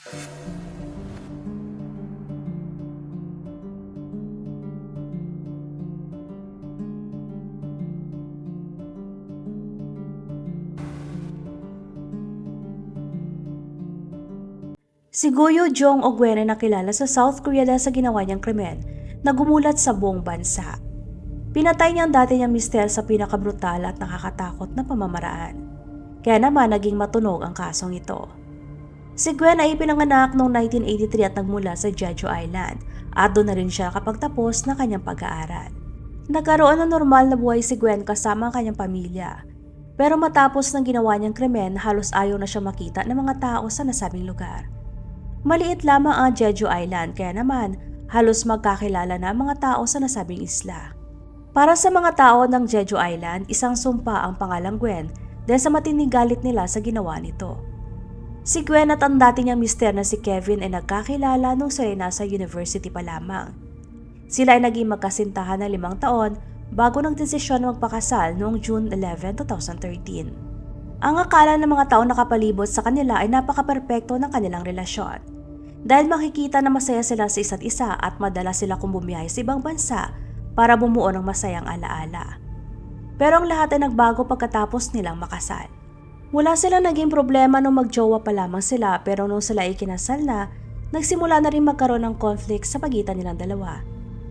Si Goyo Jong Ogwene na kilala sa South Korea dahil sa ginawa niyang krimen na gumulat sa buong bansa. Pinatay niya ang dati niyang mister sa pinakabrutal at nakakatakot na pamamaraan. Kaya naman naging matunog ang kasong ito. Si Gwen ay ipinanganak noong 1983 at nagmula sa Jeju Island at doon na rin siya kapagtapos na kanyang pag-aaral. Nagkaroon ng normal na buhay si Gwen kasama ang kanyang pamilya. Pero matapos ng ginawa niyang krimen, halos ayaw na siya makita ng mga tao sa nasabing lugar. Maliit lamang ang Jeju Island kaya naman halos magkakilala na ang mga tao sa nasabing isla. Para sa mga tao ng Jeju Island, isang sumpa ang pangalang Gwen dahil sa matinding galit nila sa ginawa nito. Si Gwen at ang dati niyang mister na si Kevin ay nagkakilala nung sila ay nasa university pa lamang. Sila ay naging magkasintahan na 5 taon bago nagdesisyon na magpakasal noong June 11, 2013. Ang akala ng mga tao nakapalibot sa kanila ay napaka-perpekto ng kanilang relasyon. Dahil makikita na masaya sila sa isa't isa at madalas sila kung bumiyahe sa ibang bansa para bumuo ng masayang alaala. Pero ang lahat ay nagbago pagkatapos nilang makasal. Wala silang naging problema nung magjowa pa lamang sila pero nung sila ay kinasal na, nagsimula na rin magkaroon ng conflict sa pagitan nilang dalawa.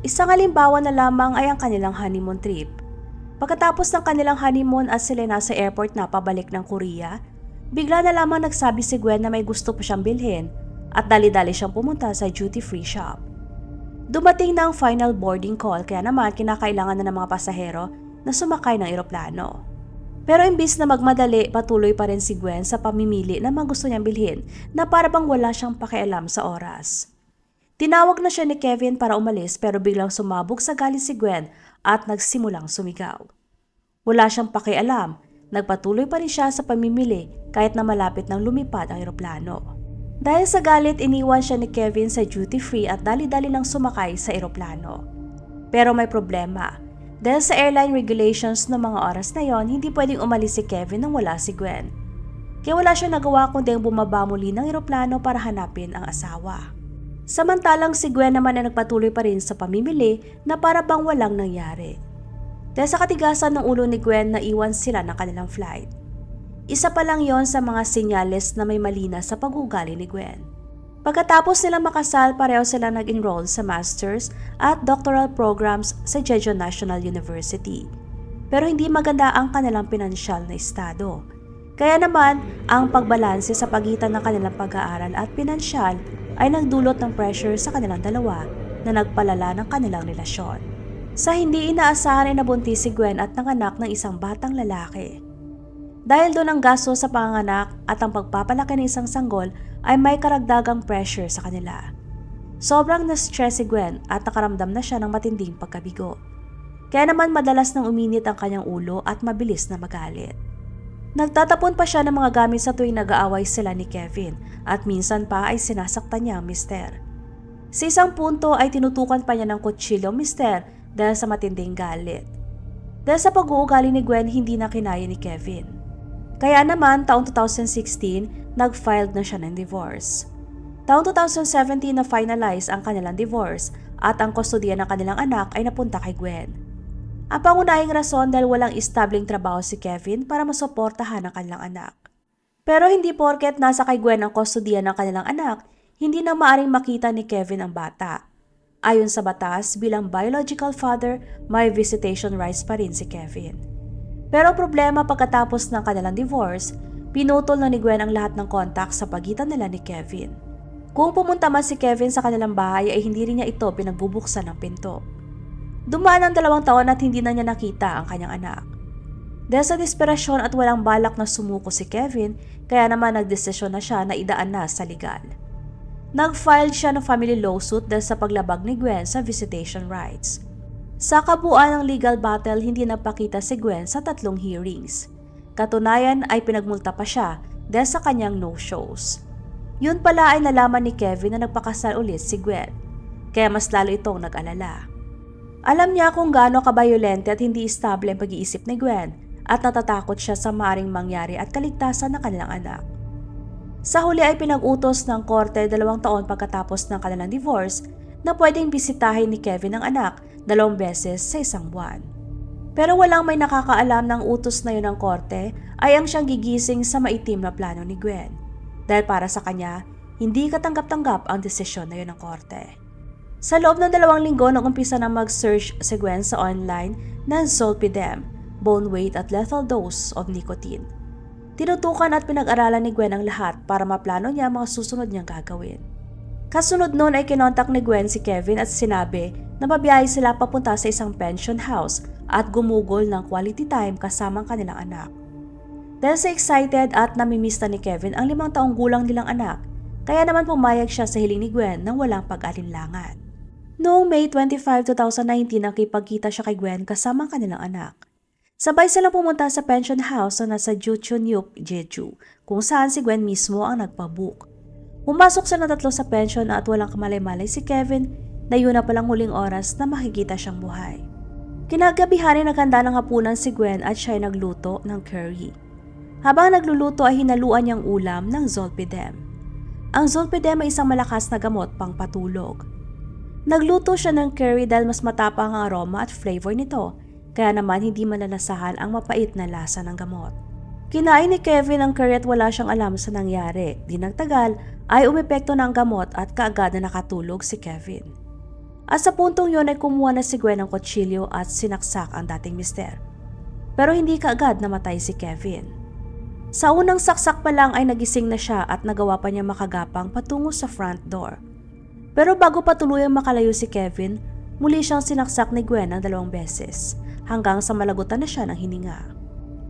Isang halimbawa na lamang ay ang kanilang honeymoon trip. Pagkatapos ng kanilang honeymoon at sila nasa airport na pabalik ng Korea, bigla na lamang nagsabi si Gwen na may gusto pa siyang bilhin at dali-dali siyang pumunta sa duty-free shop. Dumating na ang final boarding call kaya naman kinakailangan na ng mga pasahero na sumakay ng eroplano. Pero imbis na magmadali, patuloy pa rin si Gwen sa pamimili ng mga gusto niyang bilhin na para bang wala siyang pakialam sa oras. Tinawag na siya ni Kevin para umalis pero biglang sumabog sa galit si Gwen at nagsimulang sumigaw. Wala siyang pakialam, nagpatuloy pa rin siya sa pamimili kahit na malapit nang lumipad ang eroplano. Dahil sa galit, iniwan siya ni Kevin sa duty-free at dali-dali lang sumakay sa eroplano. Pero may problema. Dahil sa airline regulations ng mga oras na yon, hindi pwedeng umalis si Kevin nang wala si Gwen. Kaya wala siya nagawa kundi ang bumaba muli ng eroplano para hanapin ang asawa. Samantalang si Gwen naman ay nagpatuloy pa rin sa pamimili na para bang walang nangyari. Dahil sa katigasan ng ulo ni Gwen, naiwan sila ng kanilang flight. Isa pa lang yon sa mga senyales na may mali na sa pag-uugali ni Gwen. Pagkatapos nilang makasal, pareho sila nag-enroll sa master's at doctoral programs sa Jeju National University. Pero hindi maganda ang kanilang pinansyal na estado. Kaya naman, ang pagbalanse sa pagitan ng kanilang pag-aaral at pinansyal ay nagdulot ng pressure sa kanilang dalawa na nagpalala ng kanilang relasyon. Sa hindi inaasahan ay nabuntis si Gwen at nanganak ng isang batang lalaki. Dahil doon ang gasto sa panganganak at ang pagpapalaki ng isang sanggol ay may karagdagang pressure sa kanila. Sobrang na-stress si Gwen at nakaramdam na siya ng matinding pagkabigo. Kaya naman madalas nang uminit ang kanyang ulo at mabilis na magalit. Nagtatapon pa siya ng mga gamit sa tuwing nag-aaway sila ni Kevin at minsan pa ay sinasaktan niya ang mister. Sa isang punto ay tinutukan pa niya ng kutsilyo ang mister dahil sa matinding galit. Dahil sa pag-uugali ni Gwen, hindi na kinaya ni Kevin. Kaya naman, taong 2016, nag-filed na siya ng divorce. Taong 2017 na finalize ang kanilang divorce at ang kustodiya ng kanilang anak ay napunta kay Gwen. Ang pangunahing rason dahil walang establing trabaho si Kevin para masuportahan ang kanilang anak. Pero hindi porket nasa kay Gwen ang kustodiya ng kanilang anak, hindi na maaring makita ni Kevin ang bata. Ayon sa batas, bilang biological father, may visitation rights pa rin si Kevin. Pero problema pagkatapos ng kanilang divorce, pinutol na ni Gwen ang lahat ng contact sa pagitan nila ni Kevin. Kung pumunta man si Kevin sa kanilang bahay ay hindi rin niya ito pinagbubuksan ng pinto. Dumaan ang 2 taon at hindi na niya nakita ang kanyang anak. Dahil sa desperasyon at walang balak na sumuko si Kevin, kaya naman nagdesisyon na siya na idaan na sa legal. Nag-file siya ng family lawsuit dahil sa paglabag ni Gwen sa visitation rights. Sa kabuuan ng legal battle, hindi napakita si Gwen sa 3 hearings. Katunayan ay pinagmulta pa siya dahil sa kanyang no-shows. Yun pala ay nalaman ni Kevin na nagpakasal ulit si Gwen, kaya mas lalo itong nag-alala. Alam niya kung gaano kabayolente at hindi estable ang pag-iisip ni Gwen at natatakot siya sa maaring mangyari at kaligtasan ng kanilang anak. Sa huli ay pinag-utos ng korte 2 taon pagkatapos ng kanilang divorce na pwedeng bisitahin ni Kevin ang anak 2 beses sa isang buwan. Pero walang may nakakaalam ng utos na yun ng korte ay ang siyang gigising sa maitim na plano ni Gwen. Dahil para sa kanya, hindi katanggap-tanggap ang desisyon na yun ng korte. Sa loob ng 2 linggo nang umpisa na mag-search si Gwen sa online ng zolpidem, bone weight at lethal dose of nicotine. Tinutukan at pinag-aralan ni Gwen ang lahat para maplano niya ang mga susunod niyang gagawin. Kasunod noon ay kinontak ni Gwen si Kevin at sinabi na mabiyahe sila papunta sa isang pension house at gumugol ng quality time kasama ang kanilang anak. Dahil sa excited at namimista ni Kevin ang 5 taong gulang nilang anak, kaya naman pumayag siya sa hiling ni Gwen nang walang pag-alinlangan. Noong May 25, 2019 nakipagkita siya kay Gwen kasama ang kanilang anak. Sabay silang pumunta sa pension house na nasa Juchonyup, Jeju, kung saan si Gwen mismo ang nagpabook. Pumasok sila 3 sa pension at walang kamalay-malay si Kevin na yun na palang huling oras na makikita siyang buhay. Kinagabihan ay naghanda ng hapunan si Gwen at siya ay nagluto ng curry. Habang nagluluto ay hinaluan niyang ulam ng zolpidem. Ang zolpidem ay isang malakas na gamot pang patulog. Nagluto siya ng curry dahil mas matapang ang aroma at flavor nito. Kaya naman hindi malalasahan ang mapait na lasa ng gamot. Kinain ni Kevin ang curry at wala siyang alam sa nangyari. Di nagtagal ay umepekto na ang gamot at kaagad na nakatulog si Kevin. At sa puntong yun ay kumuha na si Gwen ng kutsilyo at sinaksak ang dating mister. Pero hindi kaagad namatay si Kevin. Sa unang saksak pa lang ay nagising na siya at nagawa pa niya makagapang patungo sa front door. Pero bago pa tuluyang makalayo si Kevin, muli siyang sinaksak ni Gwen ng 2 beses. Hanggang sa malagutan na siya ng hininga.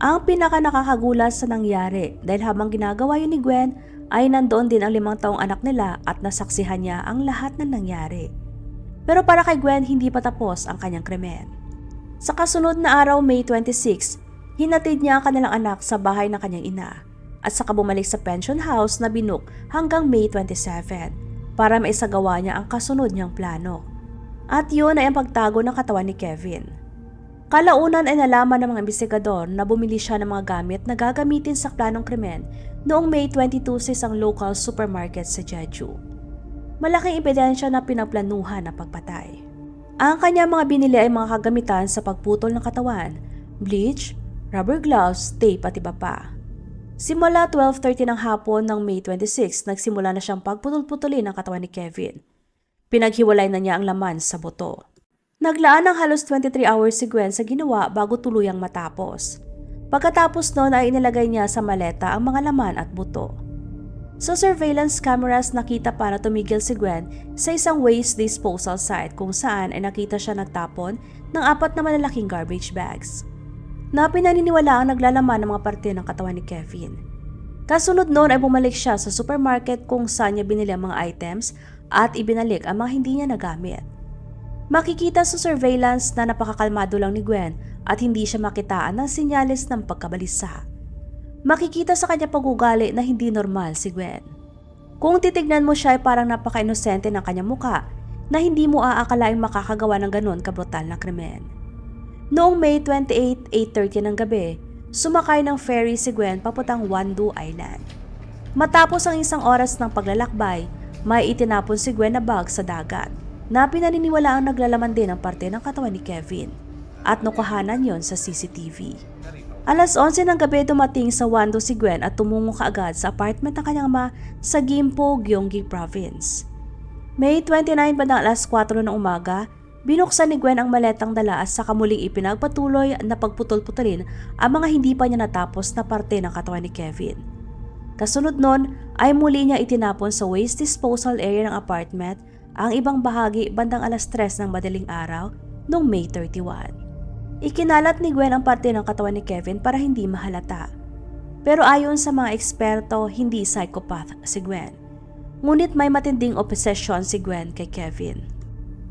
Ang pinaka nakakagulat sa nangyari dahil habang ginagawa yun ni Gwen ay nandoon din ang 5 taong anak nila at nasaksihan niya ang lahat ng nangyari. Pero para kay Gwen hindi pa tapos ang kanyang krimen. Sa kasunod na araw, May 26, hinatid niya ang kanilang anak sa bahay ng kanyang ina at saka bumalik sa pension house na binook hanggang May 27 para maisagawa niya ang kasunod niyang plano. At yun ay ang pagtago ng katawan ni Kevin. Kalaunan ay nalaman ng mga investigador na bumili siya ng mga gamit na gagamitin sa planong krimen noong May 22 sa isang local supermarket sa Jeju. Malaking ebidensya na pinaplanuhan na pagpatay. Ang kanyang mga binili ay mga kagamitan sa pagputol ng katawan, bleach, rubber gloves, tape at iba pa. Simula 12:30 ng hapon ng May 26, nagsimula na siyang pagputol-putulin ang katawan ni Kevin. Pinaghiwalay na niya ang laman sa buto. Naglaan ng halos 23 hours si Gwen sa ginawa bago tuluyang matapos. Pagkatapos noon ay inilagay niya sa maleta ang mga laman at buto. Sa surveillance cameras nakita pa na tumigil si Gwen sa isang waste disposal site kung saan ay nakita siya nagtapon ng 4 na malalaking garbage bags. Na pinaniniwala ang naglalaman ng mga parte ng katawan ni Kevin. Kasunod noon ay bumalik siya sa supermarket kung saan niya binili ang mga items at ibinalik ang mga hindi niya nagamit. Makikita sa surveillance na napakakalmado lang ni Gwen at hindi siya makitaan ng sinyalis ng pagkabalisa. Makikita sa kanya pag-ugali na hindi normal si Gwen. Kung titignan mo siya ay parang napaka-inosente ng kanyang muka na hindi mo aakalaing makakagawa ng ganun kabrutal na krimen. Noong May 28, 8:30 ng gabi, sumakay ng ferry si Gwen papuntang Wandu Island. Matapos ang 1 oras ng paglalakbay, may itinapon si Gwen na bag sa dagat na pinaniniwala ang naglalaman din ang parte ng katawan ni Kevin at nakuhanan yon sa CCTV. Alas 11 ng gabi dumating sa Wandu si Gwen at tumungo kaagad sa apartment ng kanyang ama sa Gimpo, Gyeonggi Province. May 29 bandang alas 4 ng umaga, binuksan ni Gwen ang maletang dala at saka muling ipinagpatuloy na pagputol-putulin ang mga hindi pa niya natapos na parte ng katawan ni Kevin. Kasunod nun ay muli niya itinapon sa waste disposal area ng apartment ang ibang bahagi bandang alas 3 ng madaling araw noong May 31. Ikinalat ni Gwen ang parte ng katawan ni Kevin para hindi mahalata. Pero ayon sa mga eksperto, hindi psychopath si Gwen. Ngunit may matinding obsession si Gwen kay Kevin.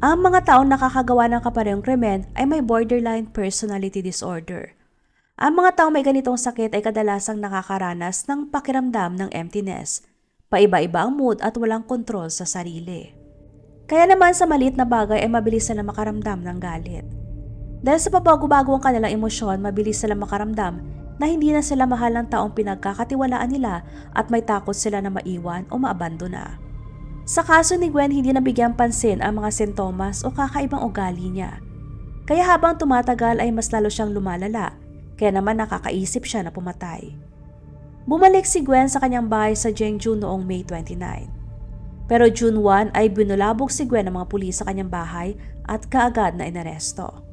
Ang mga taong nakakagawa ng kaparehong krimen ay may borderline personality disorder. Ang mga taong may ganitong sakit ay kadalasang nakakaranas ng pakiramdam ng emptiness, paiba-iba ang mood at walang kontrol sa sarili. Kaya naman sa maliit na bagay ay mabilis sila makaramdam ng galit. Dahil sa pabago-bago ang kanilang emosyon, mabilis sila makaramdam na hindi na sila mahal ng taong pinagkakatiwalaan nila at may takot sila na maiwan o maabandona. Sa kaso ni Gwen, hindi nabigyan pansin ang mga sintomas o kakaibang ugali niya. Kaya habang tumatagal ay mas lalo siyang lumalala, kaya naman nakakaisip siya na pumatay. Bumalik si Gwen sa kanyang bahay sa Jeonju noong May 29. Pero June 1 ay binulabog si Gwen ng mga pulis sa kanyang bahay at kaagad na inaresto.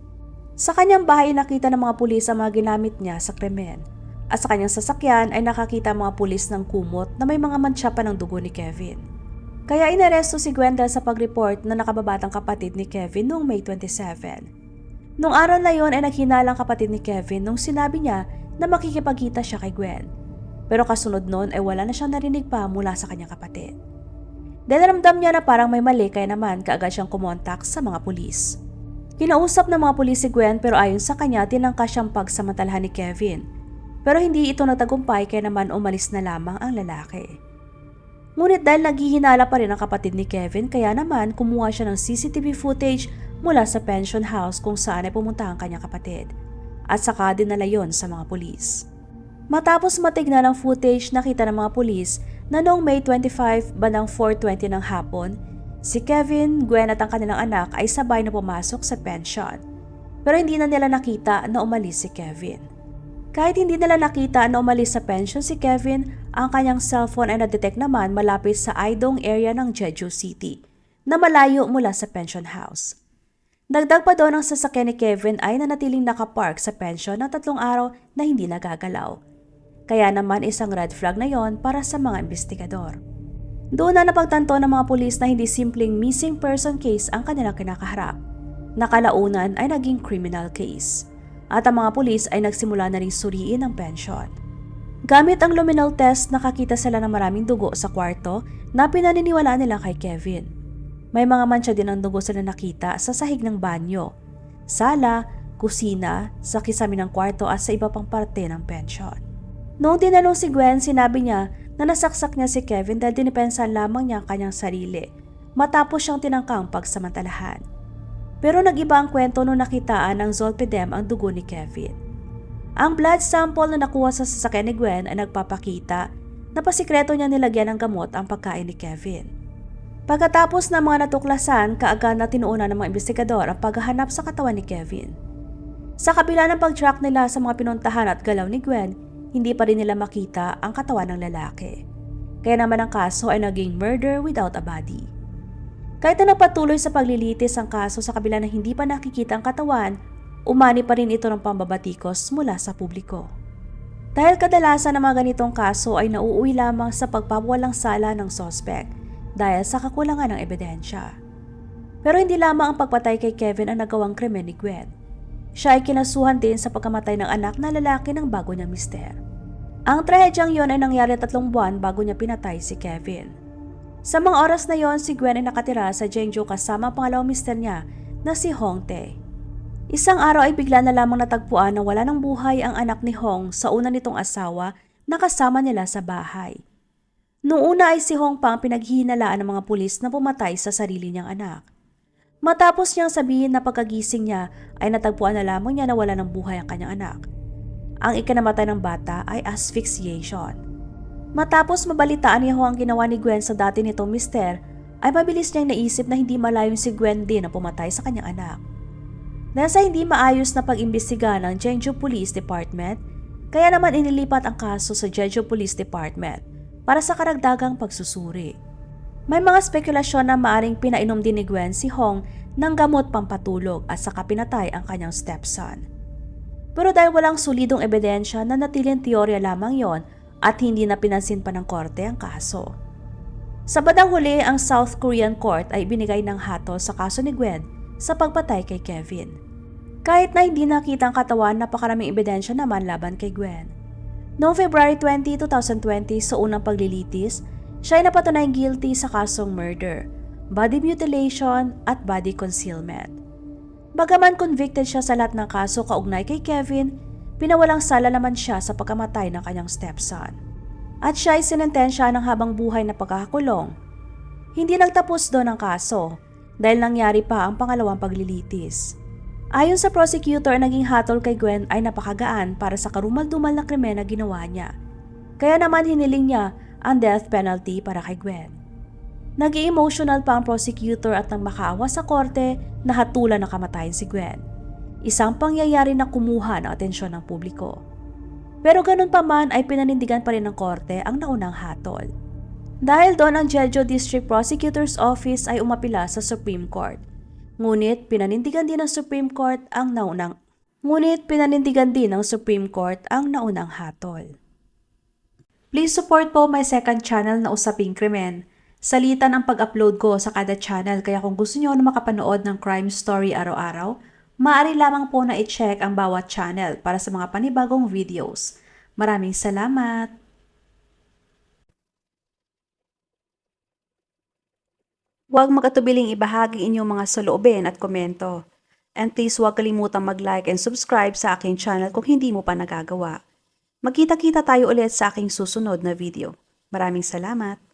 Sa kanyang bahay nakita ng mga pulis ang mga ginamit niya sa krimen. At sa kanyang sasakyan ay nakakita ang mga pulis ng kumot na may mga mantsa pa ng dugo ni Kevin. Kaya inaresto si Gwen dahil sa pag-report na nakababatang kapatid ni Kevin noong May 27. Noong araw na yon ay naghinalang kapatid ni Kevin nung sinabi niya na makikipagkita siya kay Gwen. Pero kasunod noon ay wala na siyang narinig pa mula sa kanyang kapatid. Dahil ramdam niya na parang may mali kaya naman kaagad siyang kumontak sa mga pulis. Kinausap ng mga pulis si Gwen pero ayon sa kanya tinangka siyang pagsamantalahan ni Kevin. Pero hindi ito natagumpay kaya naman umalis na lamang ang lalaki. Ngunit dahil naghihinala pa rin ang kapatid ni Kevin kaya naman kumuha siya ng CCTV footage mula sa pension house kung saan ay pumunta ang kanyang kapatid. At saka dinala yon sa mga pulis. Matapos matignan ang footage, nakita ng mga pulis na noong May 25 bandang 4:20 ng hapon, si Kevin, Gwen at ang kanilang anak ay sabay na pumasok sa pension. Pero hindi na nila nakita na umalis si Kevin. Kahit hindi nila nakita na umalis sa pension si Kevin, ang kanyang cellphone ay na-detect naman malapit sa Aidong area ng Jeju City, na malayo mula sa pension house. Dagdag pa doon ang sasakyan ni Kevin ay nanatiling nakapark sa pension ng 3 araw na hindi nagagalaw. Kaya naman isang red flag na yon para sa mga investigador. Doon na napagtanto ng mga pulis na hindi simpleng missing person case ang kanilang kinakaharap. Nakalaunan ay naging criminal case. At ang mga pulis ay nagsimula na rin suriin ang pension. Gamit ang luminol test, nakakita sila ng maraming dugo sa kwarto na pinaniniwalaan nila kay Kevin. May mga mantsa din ng dugo sila nakita sa sahig ng banyo, sala, kusina, sa kisame ng kwarto at sa iba pang parte ng pension. Noong tinanong si Gwen, sinabi niya na nasaksak niya si Kevin dahil dinipensahan lamang niya ang kanyang sarili matapos siyang tinangkang pagsamantalahan. Pero nag-iba ang kwento nung nakitaan ng zolpidem ang dugo ni Kevin. Ang blood sample na nakuha sa sasakyan ni Gwen ay nagpapakita na pasikreto niya nilagyan ng gamot ang pagkain ni Kevin. Pagkatapos ng mga natuklasan, kaagad na tinuunan ng mga investigador ang paghahanap sa katawan ni Kevin. Sa kabila ng pag-track nila sa mga pinuntahan at galaw ni Gwen, hindi pa rin nila makita ang katawan ng lalaki. Kaya naman ang kaso ay naging murder without a body. Kahit na nagpatuloy sa paglilitis ang kaso sa kabila na hindi pa nakikita ang katawan, umani pa rin ito ng pambabatikos mula sa publiko. Dahil kadalasan ng mga ganitong kaso ay nauuwi lamang sa pagpapawalang sala ng suspect dahil sa kakulangan ng ebidensya. Pero hindi lamang ang pagpatay kay Kevin ang nagawang krimen ni Gwen. Siya ay kinasuhan din sa pagkamatay ng anak na lalaki ng bago niyang mister. Ang trahedyang yon ay nangyari 3 buwan bago niya pinatay si Kevin. Sa mga oras na yon, si Gwen ay nakatira sa Jeonju kasama ang pangalawang mister niya na si Hong Tae. Isang araw ay bigla na lamang natagpuan na wala ng buhay ang anak ni Hong sa una nitong asawa na kasama nila sa bahay. Noong una ay si Hong pa ang pinaghihinalaan ng mga pulis na pumatay sa sarili niyang anak. Matapos niyang sabihin na pagkagising niya ay natagpuan na lamang niya na wala ng buhay ang kanyang anak. Ang ikinamatay ng bata ay asphyxiation. Matapos mabalitaan niya ang ginawa ni Gwen sa dati nitong mister, ay mabilis niyang naisip na hindi malayong si Gwen din ang pumatay sa kanyang anak. Dahil sa hindi maayos na pag-imbestiga ng Jeonju Police Department, kaya naman inilipat ang kaso sa Jeonju Police Department para sa karagdagang pagsusuri. May mga spekulasyon na maaring pinainom din ni Gwen si Hong ng gamot pampatulog at saka pinatay ang kanyang stepson. Pero dahil walang solidong ebidensya, na natiling teorya lamang yon at hindi na pinansin pa ng korte ang kaso. Sa bandang huli, ang South Korean court ay binigay ng hatol sa kaso ni Gwen sa pagpatay kay Kevin. Kahit na hindi nakita ang katawan, napakaraming ebidensya naman laban kay Gwen. Noong February 20, 2020 sa unang paglilitis, siya ay napatunayang guilty sa kasong murder, body mutilation at body concealment. Bagaman convicted siya sa lahat ng kaso kaugnay kay Kevin, pinawalang sala naman siya sa pagkamatay ng kanyang stepson. At siya ay sinentensya ng habang buhay na pagkakakulong. Hindi nagtapos doon ang kaso dahil nangyari pa ang pangalawang paglilitis. Ayon sa prosecutor, naging hatol kay Gwen ay napakagaan para sa karumal-dumal na krimen na ginawa niya. Kaya naman hiniling niya ang death penalty para kay Gwen. Naging emotional pa ang prosecutor at nang makaawa sa korte na hatulan na kamatayan si Gwen. Isang pangyayari na kumuha ng atensyon ng publiko. Pero ganun pa man ay pinanindigan pa rin ng korte ang naunang hatol. Dahil doon ang Jeju District Prosecutor's Office ay umapila sa Supreme Court. Ngunit pinanindigan din ng Supreme Court ang naunang hatol. Please support po my second channel na Usaping Krimen. Salitan ang pag-upload ko sa kada channel, kaya kung gusto niyo na makapanood ng crime story araw-araw, maaari lamang po na i-check ang bawat channel para sa mga panibagong videos. Maraming salamat! Huwag mag-atubiling ibahagi inyong mga saloobin at komento. And please huwag kalimutang mag-like and subscribe sa aking channel kung hindi mo pa nagagawa. Magkita-kita tayo ulit sa aking susunod na video. Maraming salamat!